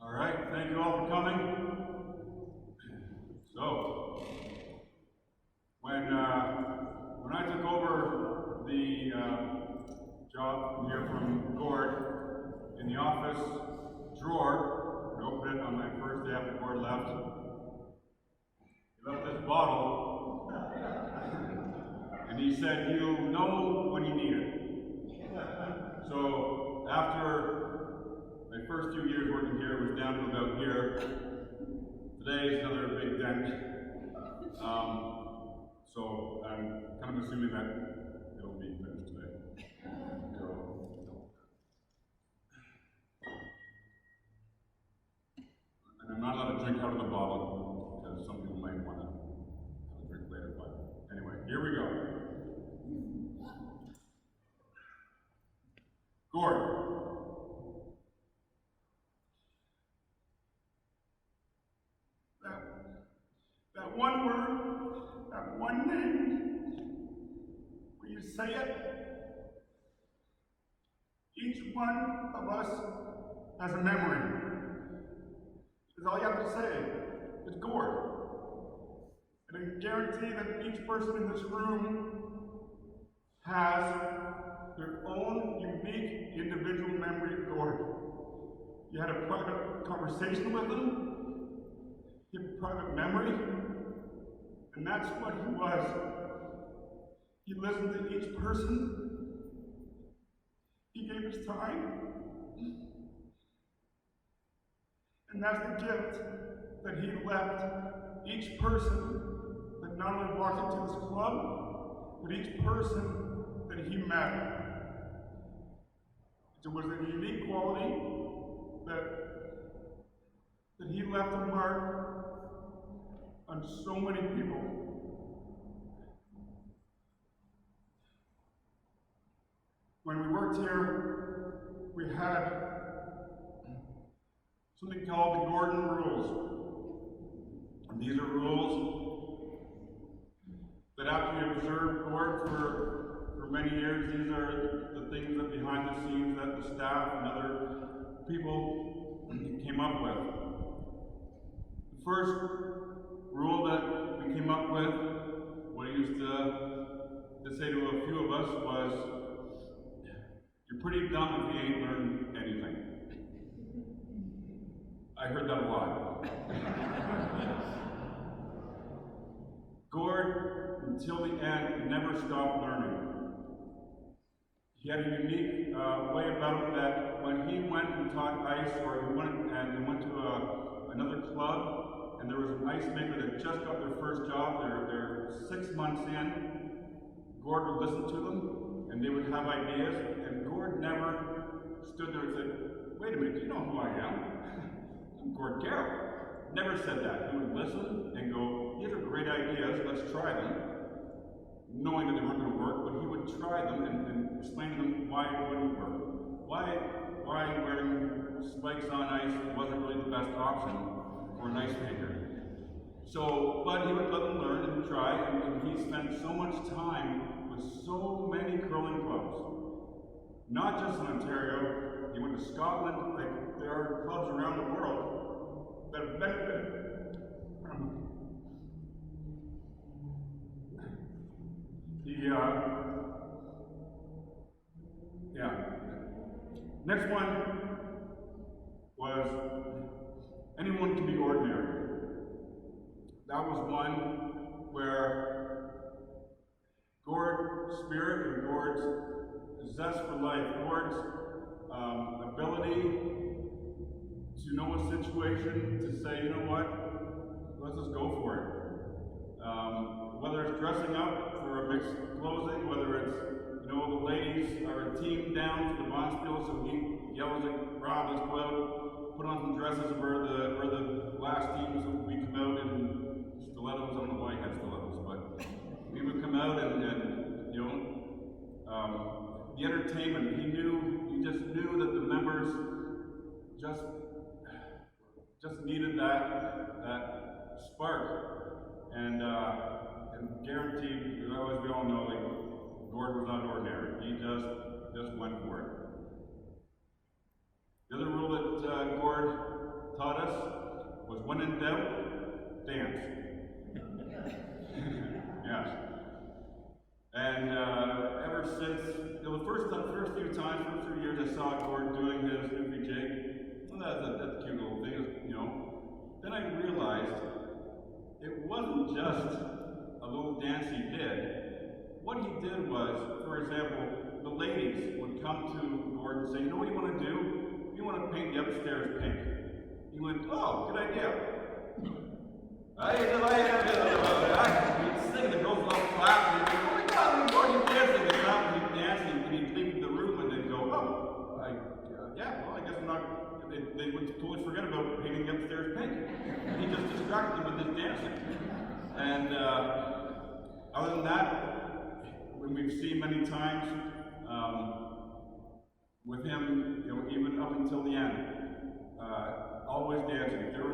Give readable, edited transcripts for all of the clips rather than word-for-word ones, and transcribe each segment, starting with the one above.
All right, thank you all for coming. So, when I took over the job here from Gord in the office drawer, I opened it on my first day after Gord left. He left this bottle, and he said, "You'll know when you need it." So, after my first few years working here, it was down to about here. Today is another big dent. So I'm kind of assuming that it'll be finished today. And I'm not allowed to drink out of the bottle because some people might want to have a drink later. But anyway, here we go. Gord. That one word, that one name, when you say it, each one of us has a memory. That's all you have to say. It's Gord. And I guarantee that each person in this room has their own unique individual memory of Gord. You had a private conversation with him. You have a private memory. And that's what he was. He listened to each person. He gave his time. And that's the gift that he left each person that not only walked into this club, but each person that he met. It was a unique quality that he left a mark on so many people. When we worked here, we had something called the Gordon Rules. And these are rules that after you observe Gord for many years, these are the things that behind the scenes that the staff and other people came up with. The first rule that we came up with, what he used to say to a few of us was, "You're pretty dumb if you ain't learned anything." I heard that a lot. Gord, until the end, never stopped learning. He had a unique way about it that when he went and taught ice, or he went to another club, and there was an ice maker that just got their first job, they're 6 months in, Gord would listen to them, and they would have ideas, and Gord never stood there and said, "Wait a minute, do you know who I am? I'm Gord Carroll." Never said that. He would listen and go, "These are great ideas, let's try them," knowing that they weren't going to work, but he would try them and explain to them why it wouldn't work. Why wearing spikes on ice wasn't really the best option for an ice maker. So, but he would let them learn and try, and he spent so much time with so many curling clubs. Not just in Ontario, he went to Scotland. Like, there are clubs around the world that have benefited from Next one was anyone can be ordinary. That was one where Gord's spirit and Gord's zest for life, Gord's ability to know a situation, to say, "You know what, let's just go for it." Whether it's dressing up for a mixed closing, whether it's, the ladies are a team down to the Bonspiel, so he yells at Rob, "Let's go out, put on some dresses, we're the last team," so we come out in stilettos. I don't know why he had stilettos, but we would come out and the entertainment, he just knew that the members just needed that spark, and guaranteed, as we all know, like, Gord was not ordinary. He just went for it. The other rule that Gord taught us was when in doubt, dance. Yes. And ever since, the first few times, first few years I saw Gord doing his Newfie jig, well, that's a cute little thing, you know. Then I realized it wasn't just a little dance he did. What he did was, for example, the ladies would come to Gord and say, you know what you want to do? You want to paint the upstairs pink. He went, oh, good idea. I he'd sing, the girls would all clap, and he'd go, oh my God, Gord, he's dancing. They'd clap, and he'd dance, and he'd leave the room, and they'd go, oh, yeah, well, I guess I'm not, they would totally forget about painting the upstairs pink. He just distracted them with his dancing. And other than that, when we've seen many times with him, you know, even up until the end, always dancing. If there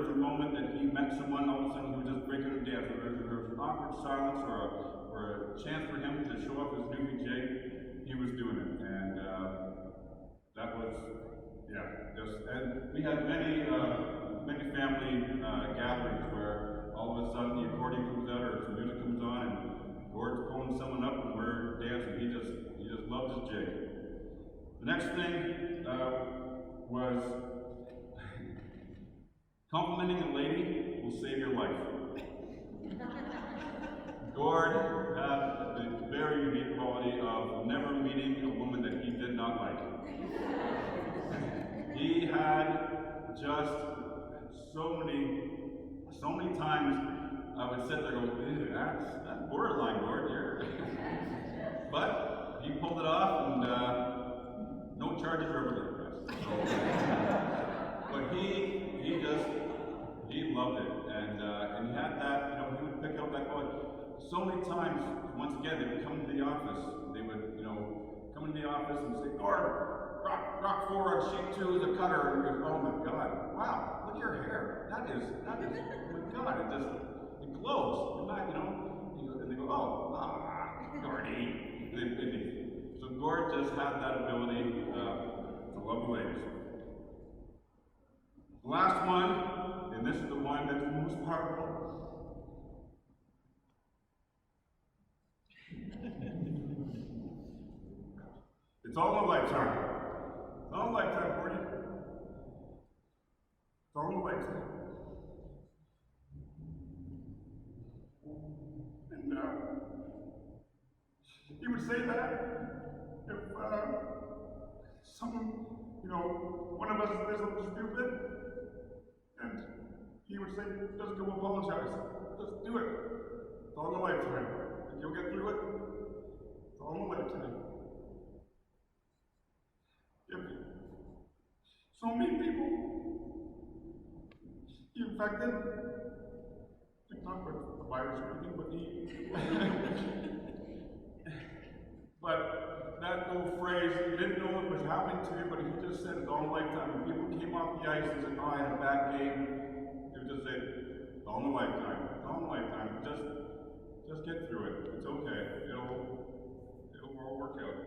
was a moment that he met someone, all of a sudden he would just break into dance. If there was an awkward silence or a chance for him to show off his Newfie jig, he was doing it. And that was, yeah, and we had many family gatherings where all of a sudden the accordion comes out or some music comes on and Gord's pulling someone up and we're dancing. He just loved his jig. The next thing was complimenting a lady will save your life. Gord had the very unique quality of never meeting a woman that he did not like. He had just so many times I would sit there and go, that's borderline, Gord. But he pulled it off, and no charges were ever pressed. But he loved it, and he had that. You know, he would pick up that quality. So many times, once again, they would come into the office. They would, you know, come into the office and say, Gord, rock 4 on sheet 2 is a cutter. And he goes, oh my God, wow, look at your hair. That is, oh my God, it glows. You're not, you know, and they go, oh, Gordy. So Gord just had that ability to love the ladies. The last one, and this is the one that's the most powerful. It's all in a lifetime. It's all in a lifetime, Gordy. It's all in a lifetime. And he would say that if someone, you know, one of us did something stupid, and he would say, just go apologize. Just do it. It's all in a lifetime. If you'll get through it, it's all in a lifetime. So many people infected. It's not with the virus or anything, but that little phrase, he didn't know what was happening to him, but he just said it's all in a lifetime. When people came off the ice and said, oh, I had a bad game, he would just say, it's all in a lifetime. It's all in a lifetime. Just get through it. It's okay. It'll all work out.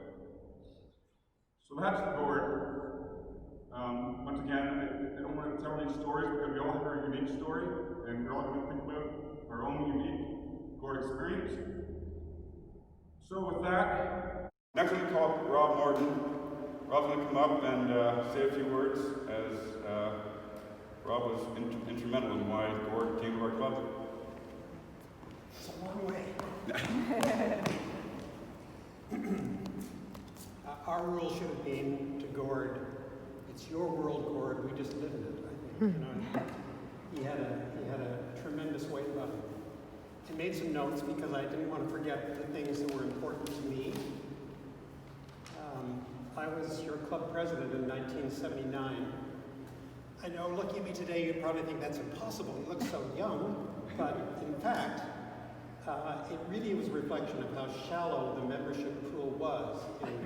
So that's the Gord. Once again, I don't want to tell any stories because we all have our unique story, and we're all going to think about our own unique Gord experience. So with that, next I'm going to call Rob Morton. Rob's going to come up and say a few words, as Rob was instrumental in why Gord came to our club. It's a long way. Our rule should have been to Gord, it's your world, Gord, we just live in it, I think. You know, he had a tremendous weight about him. I made some notes because I didn't want to forget the things that were important to me. I was your club president in 1979. I know, looking at me today, you'd probably think that's impossible. You look so young, but in fact, it really was a reflection of how shallow the membership pool was in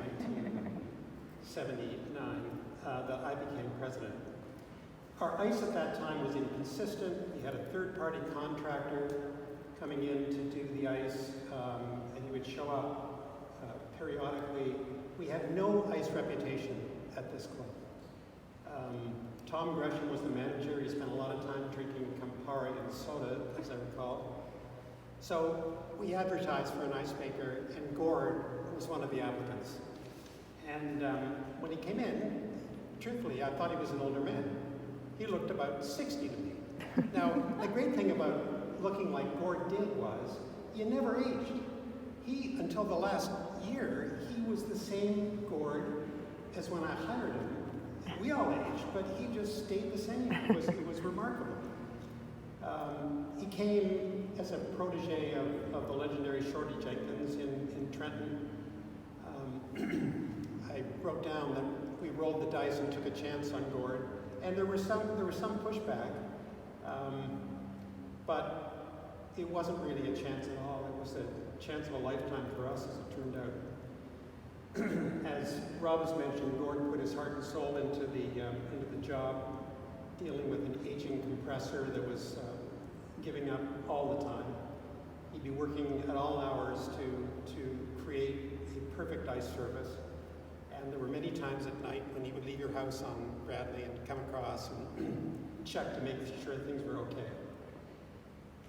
1979 that I became president. Our ice at that time was inconsistent. We had a third-party contractor coming in to do the ice, and he would show up periodically. We had no ice reputation at this club. Tom Gresham was the manager. He spent a lot of time drinking Campari and soda, as I recall. So we advertised for an ice maker, and Gord was one of the applicants. And when he came in, truthfully, I thought he was an older man. He looked about 60 to me. Now, the great thing about looking like Gord did was, you never aged. He, until the last year, he was the same Gord as when I hired him. We all aged, but he just stayed the same. It was remarkable. He came as a protege of the legendary Shorty Jenkins in Trenton. I wrote down that we rolled the dice and took a chance on Gord, and there was some pushback, but it wasn't really a chance at all. It was a chance of a lifetime for us, as it turned out. As Rob has mentioned, Gord put his heart and soul into the job, dealing with an aging compressor that was giving up all the time. He'd be working at all hours to create a perfect ice service. And there were many times at night when he would leave your house on Bradley and come across and check to make sure things were okay.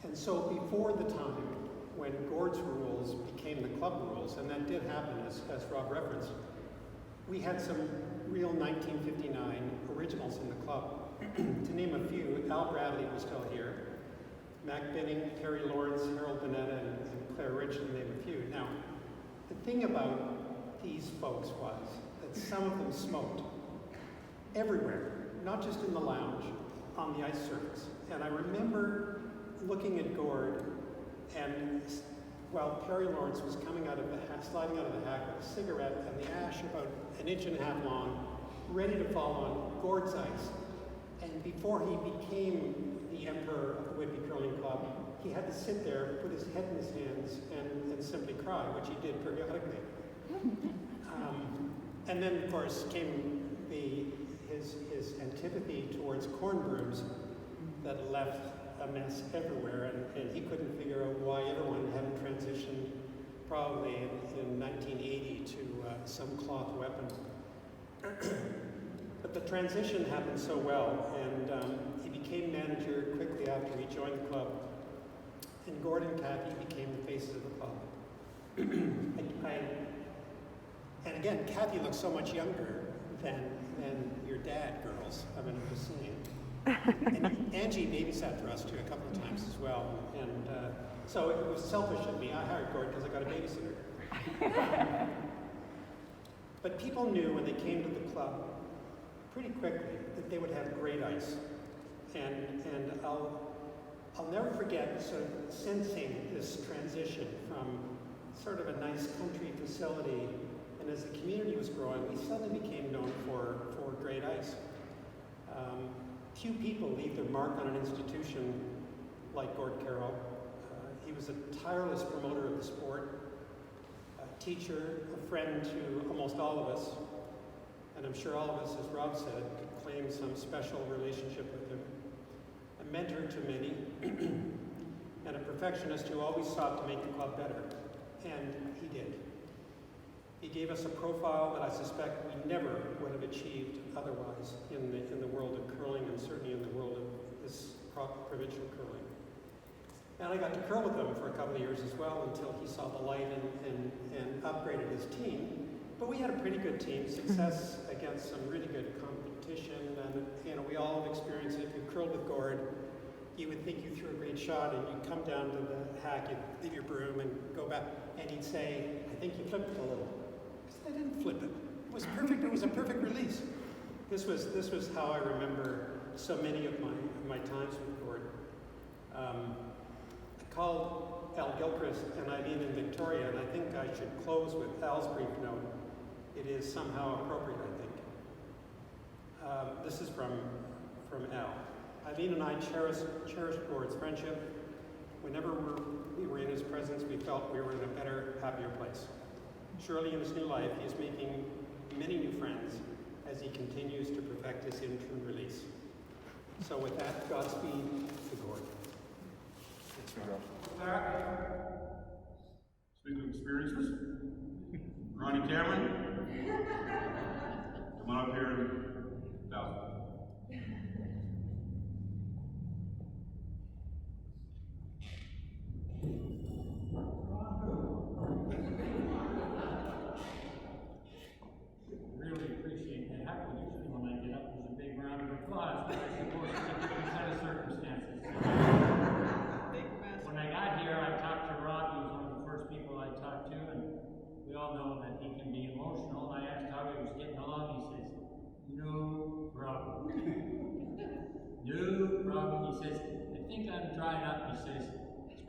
And so before the time when Gord's rules became the club rules, and that did happen, as Rob referenced, we had some real 1959 originals in the club. To name a few, Al Bradley was still here, Mac Binning, Terry Lawrence, Harold Bonetta, and Claire Rich, to name a few. Now, the thing about these folks was that some of them smoked everywhere, not just in the lounge, on the ice surface. And I remember looking at Gord, and while Terry Lawrence was coming out of the sliding out of the hack with a cigarette and the ash about an inch and a half long, ready to fall on Gord's ice. And before he became the emperor of the Whitby Curling Club, he had to sit there, put his head in his hands, and simply cry, which he did periodically. And then, of course, came his antipathy towards corn brooms that left a mess everywhere, and he couldn't figure out why everyone hadn't transitioned probably in 1980 to some cloth weapon. But the transition happened so well, and he became manager quickly after he joined the club. And Gord and Kathy became the faces of the club. And again, Kathy looks so much younger than your dad, girls. I mean, I'm just saying. And Angie babysat for us too a couple of times as well. And so it was selfish of me. I hired Gord because I got a babysitter. But people knew when they came to the club pretty quickly that they would have great ice. And I'll never forget sort of sensing this transition from sort of a nice country facility, and as the community was growing, we suddenly became known for great ice. Few people leave their mark on an institution like Gord Carroll. He was a tireless promoter of the sport, a teacher, a friend to almost all of us, and I'm sure all of us, as Rob said, could claim some special relationship with him. A mentor to many, and a perfectionist who always sought to make the club better, and he did. He gave us a profile that I suspect we never would have achieved otherwise in the world of curling, and certainly in the world of this provincial curling. And I got to curl with him for a couple of years as well until he saw the light and upgraded his team. But we had a pretty good team, success against some really good competition, and we all have experienced it. If you curled with Gord, you would think you threw a great shot, and you'd come down to the hack, you'd leave your broom and go back, and he'd say, "I think you flipped it a little." I didn't flip it. It was perfect. It was a perfect release. This was how I remember so many of my times with Gord. I called Al Gilchrist and Eileen in Victoria, and I think I should close with Al's brief note. It is somehow appropriate, I think. This is from Al. Eileen and I cherished Gord's friendship. Whenever we were in his presence, we felt we were in a better, happier place. Surely in his new life, he is making many new friends as he continues to perfect his interim release. So with that, Godspeed to Gord. Thanks, Rob. With that, speaking of experiences, Ronnie Cameron, come on up here and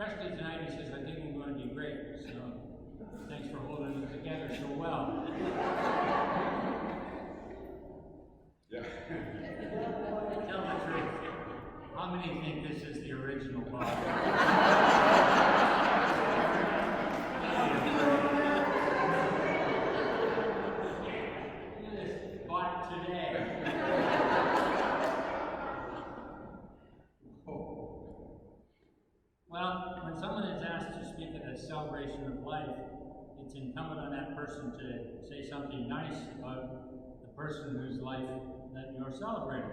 especially tonight, he says, I think we're going to be great. So thanks for holding it together so well. Yeah. Tell the truth. How many think this is the original Bob? It's bought today. Well, when someone is asked to speak at a celebration of life, it's incumbent on that person to say something nice about the person whose life that you're celebrating.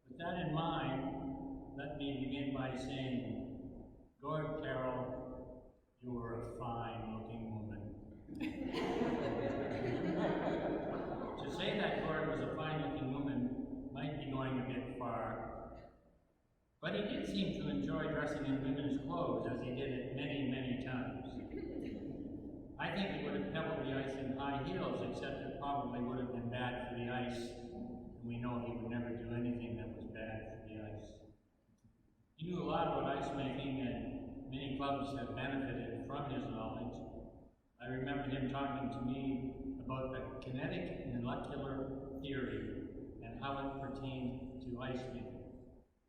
With that in mind, let me begin by saying, Gord Carroll, you were a fine-looking woman. To say that Gord was a fine-looking woman might be going a bit far, but he did seem to enjoy dressing in women's clothes, as he did it many, many times. I think he would have pebbled the ice in high heels, except it probably would have been bad for the ice, and we know he would never do anything that was bad for the ice. He knew a lot about ice making, and many clubs have benefited from his knowledge. I remember him talking to me about the kinetic molecular theory and how it pertained to ice making.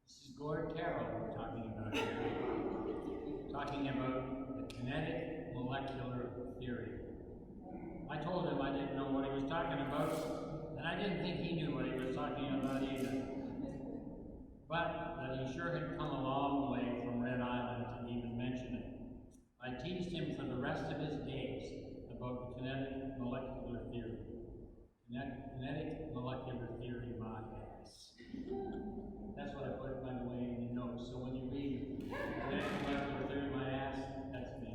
This is Gord Carroll we're talking about here, talking about the kinetic molecular theory. I told him I didn't know what he was talking about, and I didn't think he knew what he was talking about either. But that he sure had come a long way from Red Island to even mention it. I teased him for the rest of his days about the kinetic molecular theory. Kinetic molecular theory, my ass. That's what I put, by the way, in the notes. So when you read kinetic molecular theory, my ass, that's me.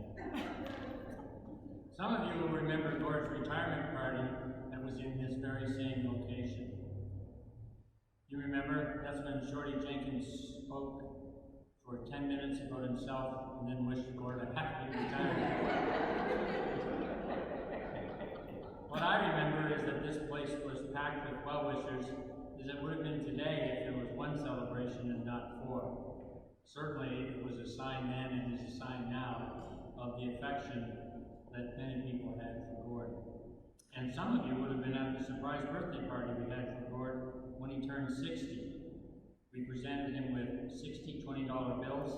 Some of you will remember Gord's retirement party that was in this very same location. You remember, that's when Shorty Jenkins spoke for 10 minutes about himself and then wished Gord a happy retirement. What I remember is that this place was packed with well-wishers, as it would have been today if there was one celebration and not four. Certainly, it was a sign then and is a sign now of the affection that many people had for Gord. And some of you would have been at the surprise birthday party we had for Gord when he turned 60. We presented him with 60 $20 bills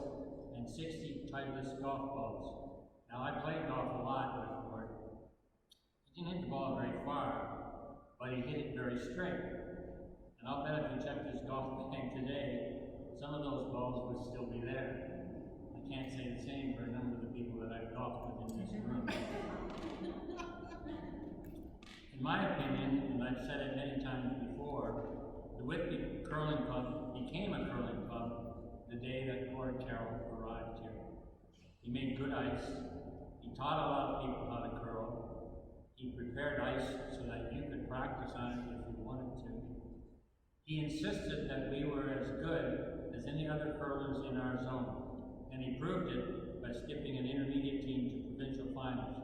and 60 Titleist golf balls. Now, I played golf a lot with Gord. He didn't hit the ball very far, but he hit it very straight. And I'll bet if you checked his golf bag today, some of those balls would still be there. I can't say the same for a number of the people that I've golfed with in this room. In my opinion, and I've said it many times before, the Whitby Curling Club became a curling club the day that Gord Carroll arrived here. He made good ice. He taught a lot of people how to curl. He prepared ice so that you could practice on it if you wanted to. He insisted that we were as good as any other curlers in our zone, and he proved it by skipping an intermediate team to provincial finals.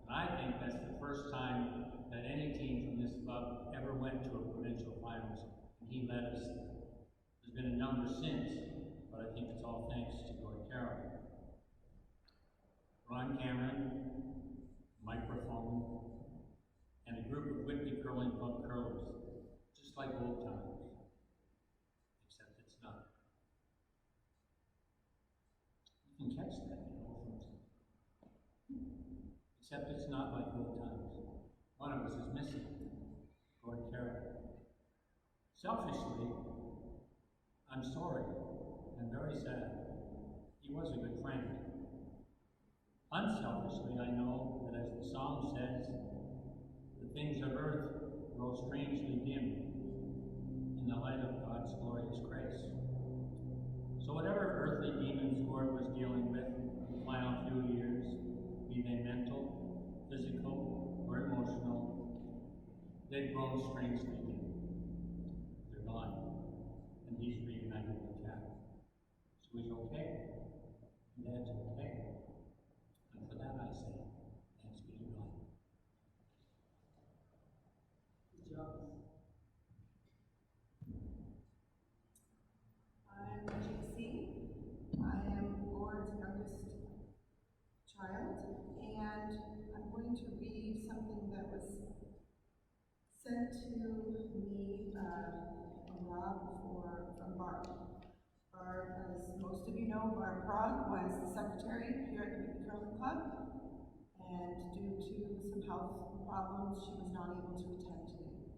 And I think that's the first time that any team from this club ever went to a provincial finals, and he led us. There's been a number since, but I think it's all thanks to Gord Carroll. Ron Cameron, microphone, and a group of Whitby Curling Club curlers, just like old times, except it's not. You can catch that, you know, except it's not like old times. One of us is missing, Gord Carroll. Selfishly, I'm sorry and very sad. He was a good friend. Unselfishly, I know that as the song says, the things of earth grow strangely dim in the light of God's glorious grace. So whatever earthly demons Gord was dealing with in the final few years, be they mental, physical, or emotional, they've grown strangely dim. They're gone. And he's reunited with Cat. So he's okay. And Dad's okay. And for that I say, thanks be to God. Good job. I'm GC. I am Gord's youngest Barb. Barb, as most of you know, Barb Prague was the secretary here at the Whitby Curling Club, and due to some health problems, she was not able to attend today.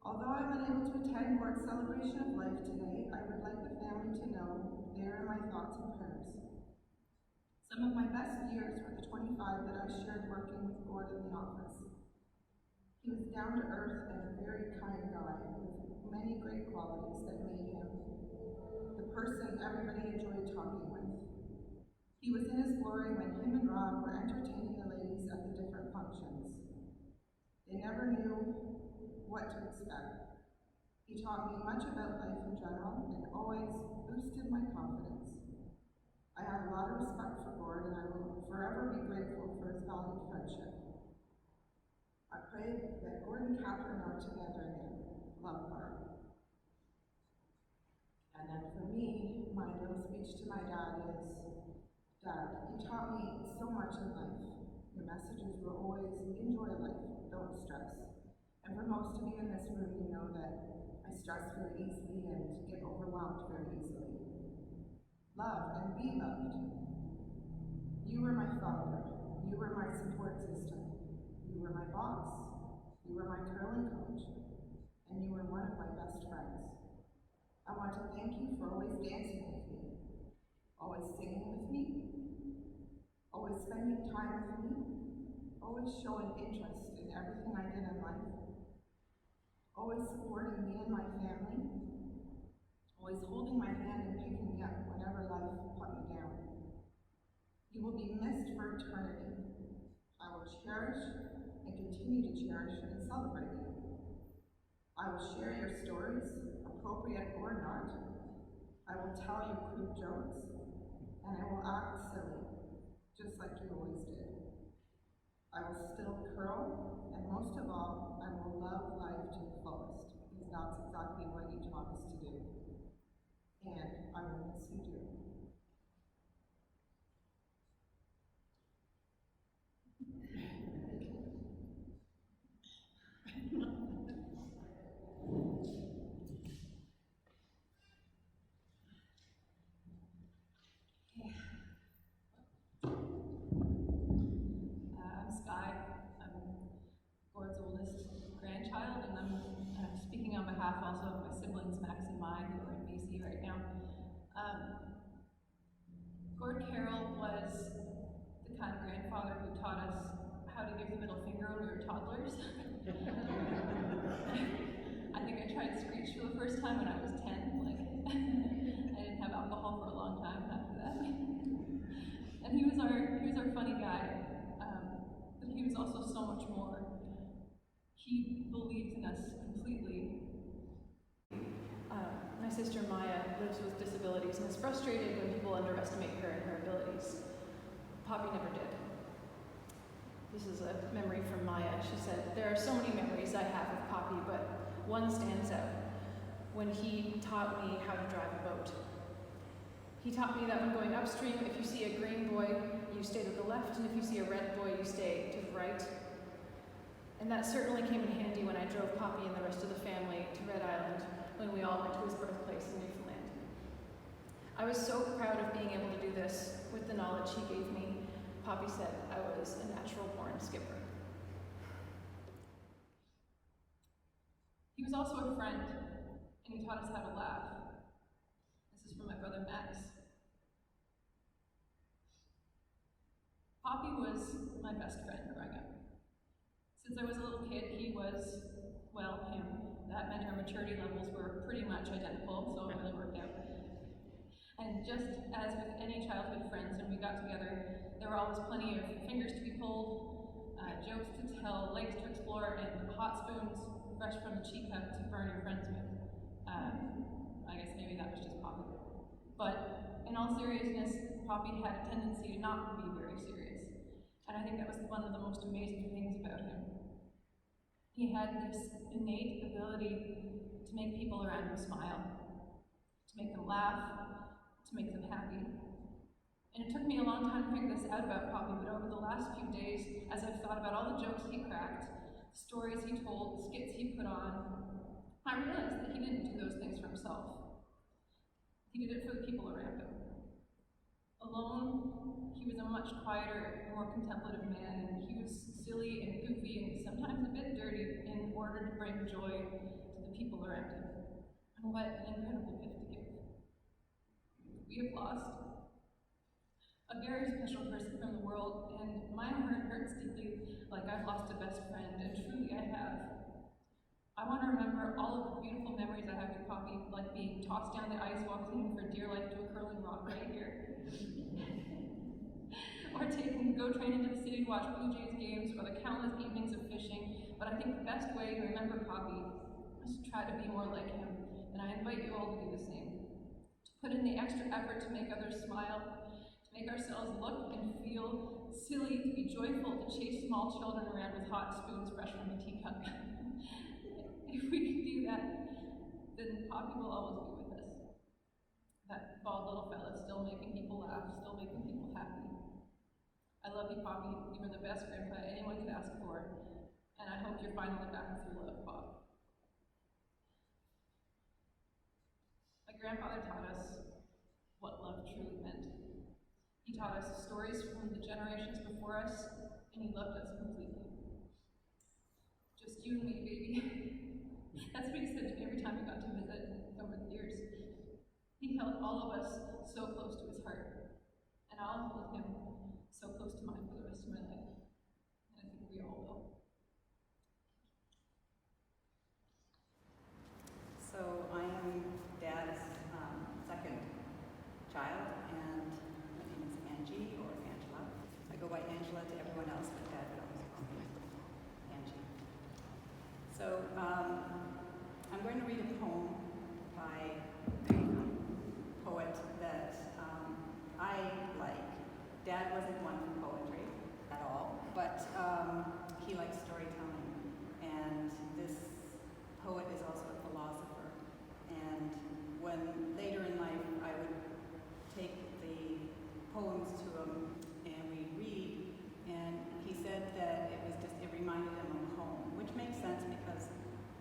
Although I'm unable to attend Gord's celebration of life today, I would like the family to know they are my thoughts and prayers. Some of my best years were the 25 that I shared working with Gord in the office. He was down to earth and a very kind guy with many great qualities that made him the person everybody enjoyed talking with. He was in his glory when him and Rob were entertaining the ladies at the different functions. They never knew what to expect. He taught me much about life in general and always boosted my confidence. I have a lot of respect for Gord, and I will forever be grateful for his valued friendship. I pray that Gord and Catherine are together again. Love, Barb. And then for me, my little speech to my dad is, Dad, you taught me so much in life. Your messages were always enjoy life, don't stress. And for most of you in this room, you know that I stress very easily and get overwhelmed very easily. Love and be loved. You were my father. You were my support system. You were my boss. You were my curling coach. And you were one of my best friends. I want to thank you for always dancing with me, always singing with me, always spending time with me, always showing interest in everything I did in life, always supporting me and my family, always holding my hand and picking me up whenever life put me down. You will be missed for eternity. I will cherish and continue to cherish and celebrate you. I will share your stories, appropriate or not. I will tell you crude jokes, and I will act silly, just like you always did. I will still curl, and most of all, I will love life to the fullest, because that's exactly what you taught us to do. And I will miss you dearly. I'm Sky. I'm Gord's oldest grandchild, and I'm speaking on behalf also of my siblings, Max and Mai, who are in BC right now. Gord Carroll was the kind of grandfather who taught us how to give the middle finger when we were toddlers. I think I tried screech for the first time when I was 10. I didn't have alcohol for a long time after that. And he was our funny guy, but he was also so much more. He believed in us completely. My sister Maya lives with disabilities and is frustrated when people underestimate her and her abilities. Poppy never did. This is a memory from Maya. She said, "There are so many memories I have of Poppy, but one stands out. When he taught me how to drive a boat. He taught me that when going upstream, if you see a green buoy, you stay to the left, and if you see a red buoy, you stay to the right. And that certainly came in handy when I drove Poppy and the rest of the family to Red Island when we all went to his birthplace in Newfoundland. I was so proud of being able to do this with the knowledge he gave me. Poppy said I was a natural-born skipper." He was also a friend, and he taught us how to laugh. This is from my brother Max. Poppy was my best friend growing up. Since I was a little kid, he was, well, him. That meant our maturity levels were pretty much identical, so it really worked out. And just as with any childhood friends, when we got together, there were always plenty of fingers to be pulled, jokes to tell, lakes to explore, and hot spoons fresh from the cheek cup to burn your friends with. I guess maybe that was just Poppy. But in all seriousness, Poppy had a tendency to not be very serious. And I think that was one of the most amazing things about him. He had this innate ability to make people around him smile, to make them laugh, to make them happy. And it took me a long time to figure this out about Poppy, but over the last few days, as I've thought about all the jokes he cracked, the stories he told, the skits he put on, I realized that he didn't do those things for himself. He did it for the people around him. Alone, he was a much quieter, more contemplative man, and he was silly and goofy and sometimes a bit dirty in order to bring joy to the people around him. And what an incredible gift to give. We have lost a very special person from the world, and my heart hurts deeply, like I've lost a best friend, and truly I have. I want to remember all of the beautiful memories I have with Poppy, like being tossed down the ice while clinging for dear life to a curling rock right here. Or taking the GO train into the city to watch Blue Jays games, or the countless evenings of fishing. But I think the best way to remember Poppy is to try to be more like him, and I invite you all to do the same. To put in the extra effort to make others smile, to make ourselves look and feel silly, to be joyful, to chase small children around with hot spoons fresh from a teacup. If we can do that, then Poppy will always be with us. That bald little fella still making people laugh, still making people happy. I love you, Poppy. You were the best grandpa anyone could ask for, and I hope you're finally back with your love, Pop. My grandfather taught us what love truly meant. He taught us stories from the generations before us, and he loved us completely. Just you and me, baby. That's what he said to me every time we got to visit over the years. He held all of us so close to his heart, and I'll hold him so close to mine for the rest of my life. And I think we all will. So I am Dad's second child, and my name is Angie, or Angela. I go by Angela to everyone else, but Dad would always call me Angie. So I'm going to read a poem by a poet that I like. Dad wasn't one for poetry at all, but he likes storytelling. And this poet is also a philosopher. And when later in life I would take the poems to him and we'd read, and he said that it reminded him of home, which makes sense because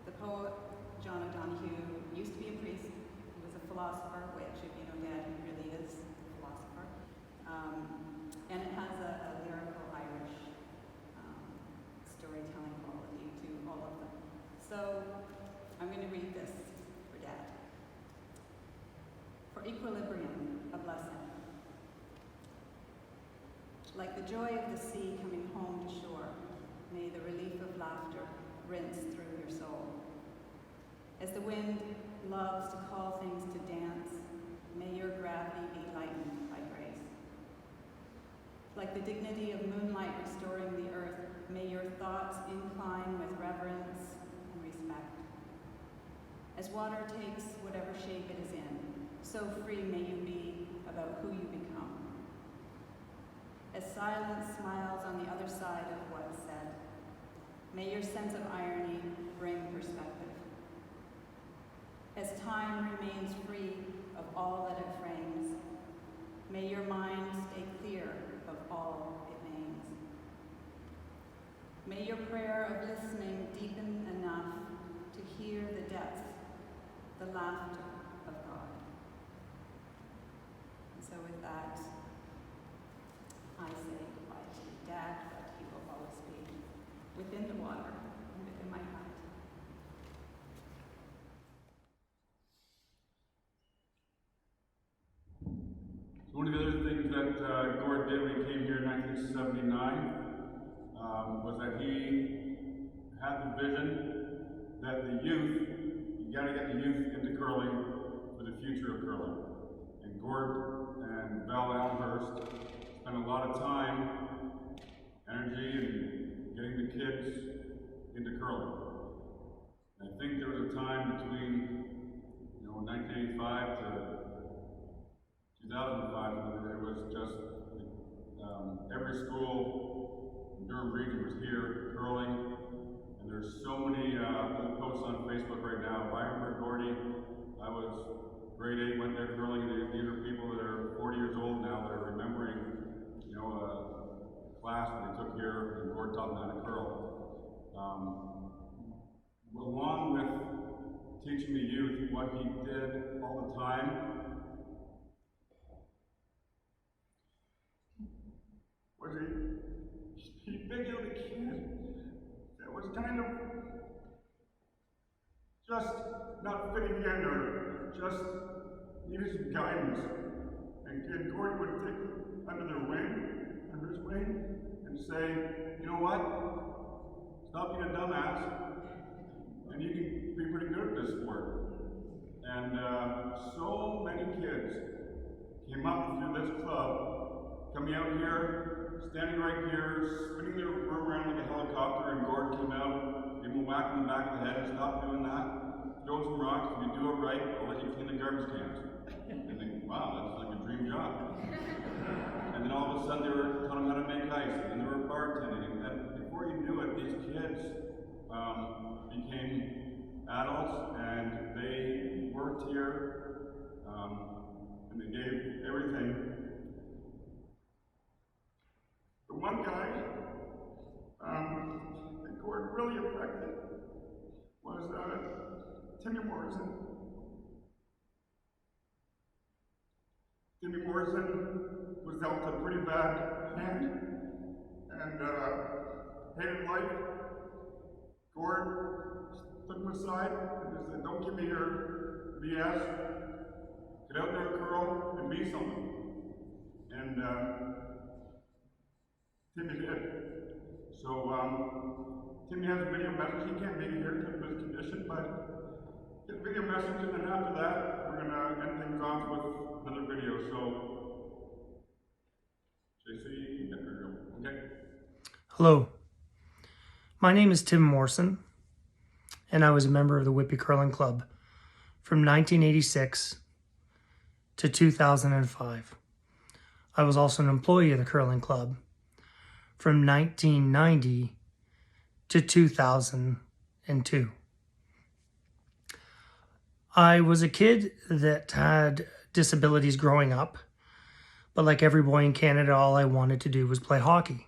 the poet John O'Donohue used to be a priest. He was a philosopher, which, if you know Dad, he really is a philosopher. And it has a lyrical Irish storytelling quality to all of them. So I'm going to read this for Dad. For equilibrium, a blessing. Like the joy of the sea coming home to shore, may the relief of laughter rinse through your soul. As the wind loves to call things to dance, may your gravity be lightened by grace. Like the dignity of moonlight restoring the earth, may your thoughts incline with reverence and respect. As water takes whatever shape it is in, so free may you be about who you become. As silence smiles on the other side of what is said, may your sense of irony bring perspective. As time remains free of all that it frames, may your mind stay clear of all it names. May your prayer of listening deepen enough to hear the depth, the laughter of God. And so with that, I say goodbye to Dad, but he will always be within the water and within my heart. One of the other things that Gord did when he came here in 1979 was that he had the vision that the youth, you got to get the youth into curling for the future of curling. And Gord and Val Elmhurst spent a lot of time, energy, and getting the kids into curling. And I think there was a time between 1985 to 2005 when it was just every school in Durham region was here curling, and there's so many posts on Facebook right now. I remember Gordy, I was grade 8, went there curling, and these are people that are 40 years old now that are remembering, a class that they took here, and Gord taught them how to curl. Along with teaching the youth what he did all the time. Was he figured a kid that was kind of just not fitting in or just needed some guidance. And Gord would take them under his wing, and say, you know what? Stop being a dumbass, and you can be pretty good at this sport. And so many kids came up through this club, coming out here, standing right here, spinning their room around like a helicopter, and Gord came out, gave him a whack on the back of the head, and stop doing that. Throw some rocks, if you do it right, I'll let you clean the garbage cans. And think, wow, that's like a dream job. And then all of a sudden they were taught them how to make ice, and then they were bartending, and before you knew it, these kids became adults, and they worked here, and they gave everything. The one guy that Gord really affected was Timmy Morrison. Timmy Morrison was dealt a pretty bad hand and hated life. Gord took him aside and just said, don't give me your BS. Get out there, Carl, and be something. And Timmy did. So Timmy has a video message. He can't make it here because of his condition, but get a video message, and then after that, we're gonna end things off with another video. So, JC, there we go. Okay. Hello, my name is Tim Morrison, and I was a member of the Whitby Curling Club from 1986 to 2005. I was also an employee of the Curling Club from 1990 to 2002. I was a kid that had disabilities growing up, but like every boy in Canada, all I wanted to do was play hockey.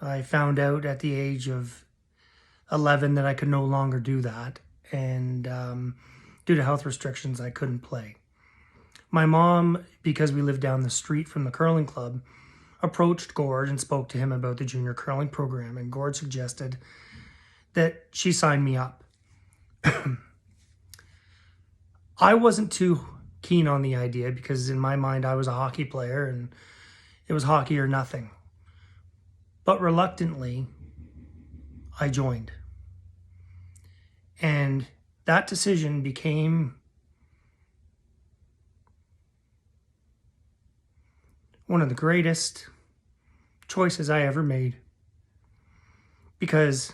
I found out at the age of 11 that I could no longer do that, and due to health restrictions, I couldn't play. My mom, because we lived down the street from the curling club, approached Gord and spoke to him about the junior curling program, and Gord suggested that she sign me up. I wasn't too keen on the idea because in my mind I was a hockey player and it was hockey or nothing. But reluctantly, I joined. And that decision became one of the greatest choices I ever made, because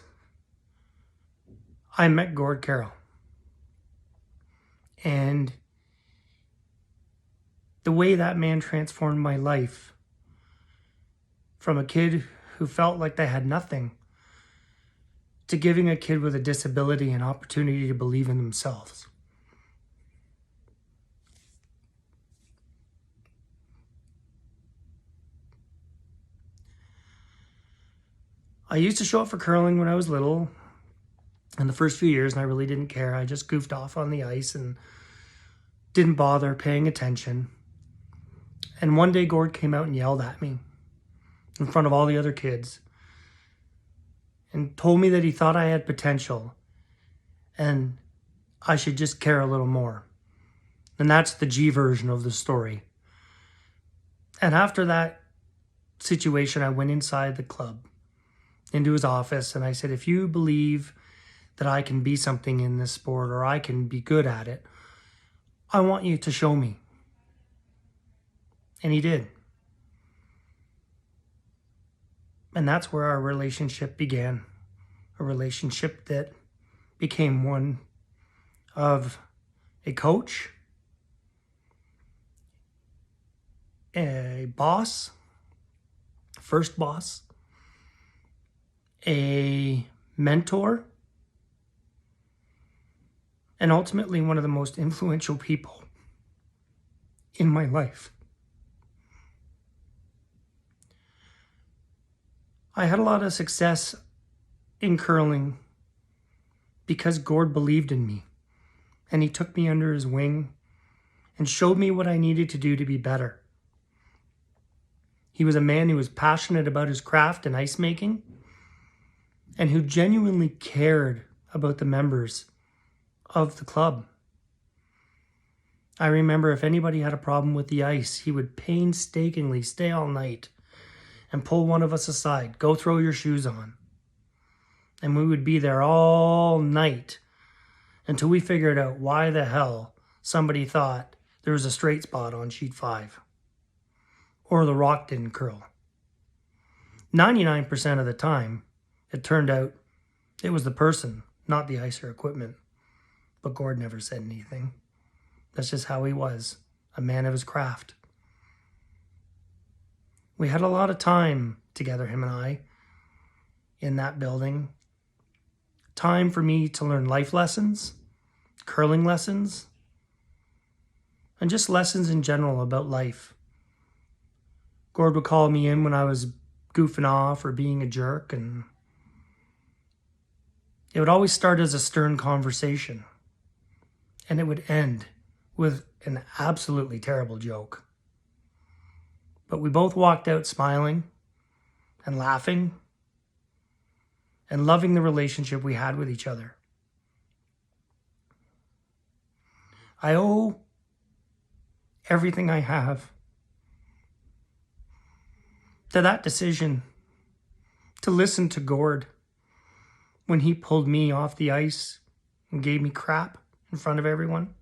I met Gord Carroll, and the way that man transformed my life from a kid who felt like they had nothing to giving a kid with a disability an opportunity to believe in themselves. I used to show up for curling when I was little in the first few years, and I really didn't care. I just goofed off on the ice and didn't bother paying attention. And one day Gord came out and yelled at me in front of all the other kids and told me that he thought I had potential and I should just care a little more. And that's the G version of the story. And after that situation, I went inside the club, into his office, and I said, if you believe that I can be something in this sport or I can be good at it, I want you to show me. And he did. And that's where our relationship began. A relationship that became one of a coach, a boss, first boss, a mentor, and ultimately one of the most influential people in my life. I had a lot of success in curling because Gord believed in me. and he took me under his wing and showed me what I needed to do to be better. He was a man who was passionate about his craft and ice making, and who genuinely cared about the members of the club. I remember if anybody had a problem with the ice, he would painstakingly stay all night and pull one of us aside, go throw your shoes on. And we would be there all night until we figured out why the hell somebody thought there was a straight spot on sheet 5. Or the rock didn't curl. 99% of the time, it turned out it was the person, not the ice or equipment. But Gord never said anything. That's just how he was, a man of his craft. We had a lot of time together, him and I, in that building. Time for me to learn life lessons, curling lessons, and just lessons in general about life. Gord would call me in when I was goofing off or being a jerk, and it would always start as a stern conversation, and it would end with an absolutely terrible joke. But we both walked out smiling and laughing and loving the relationship we had with each other. I owe everything I have to that decision to listen to Gord when he pulled me off the ice and gave me crap in front of everyone.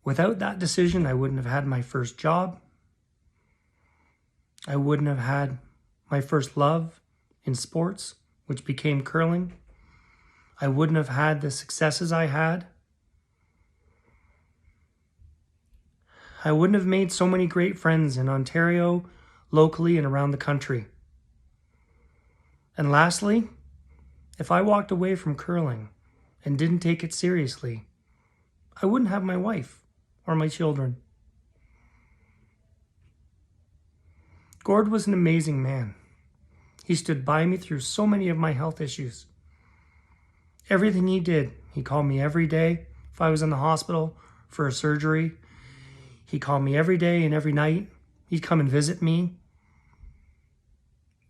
Without that decision, I wouldn't have had my first job. I wouldn't have had my first love in sports, which became curling. I wouldn't have had the successes I had. I wouldn't have made so many great friends in Ontario, locally, and around the country. And lastly, if I walked away from curling and didn't take it seriously, I wouldn't have my wife or my children. Gord was an amazing man. He stood by me through so many of my health issues. Everything he did, he called me every day. If I was in the hospital for a surgery, he called me every day and every night. He'd come and visit me.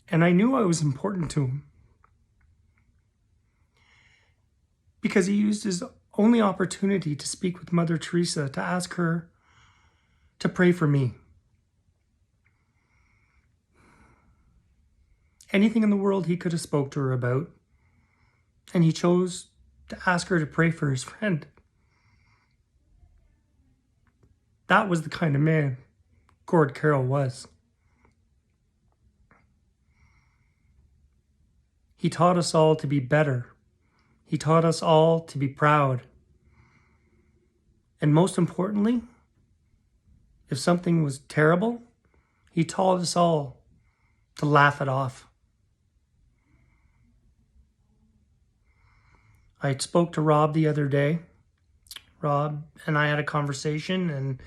And I knew I was important to him, because he used his only opportunity to speak with Mother Teresa to ask her to pray for me. Anything in the world he could have spoke to her about, and he chose to ask her to pray for his friend. That was the kind of man Gord Carroll was. He taught us all to be better. He taught us all to be proud. And most importantly, if something was terrible, he taught us all to laugh it off. I spoke to Rob the other day. Rob and I had a conversation, and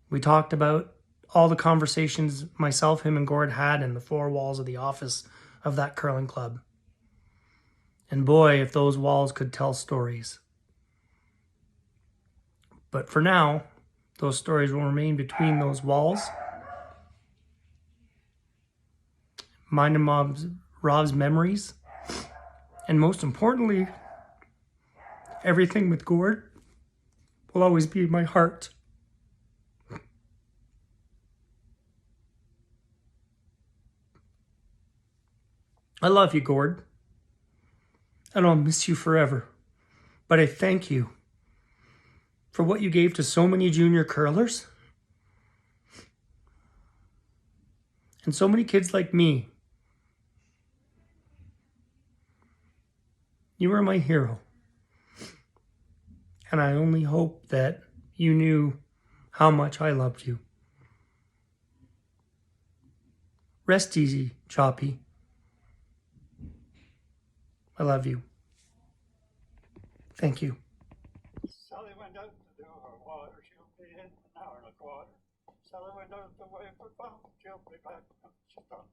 we talked about all the conversations myself, him, and Gord had in the four walls of the office of that curling club. And boy, if those walls could tell stories. But for now, those stories will remain between those walls. Mine and Rob's memories. And most importantly, everything with Gord will always be in my heart. I love you, Gord. And I'll miss you forever. But I thank you for what you gave to so many junior curlers. And so many kids like me. You were my hero. And I only hope that you knew how much I loved you. Rest easy, Choppy. I love you. Thank you. Sally went out to do her water. She'll be in an hour and a quarter. Sally went out to wait for Pop. She'll be back when she's done.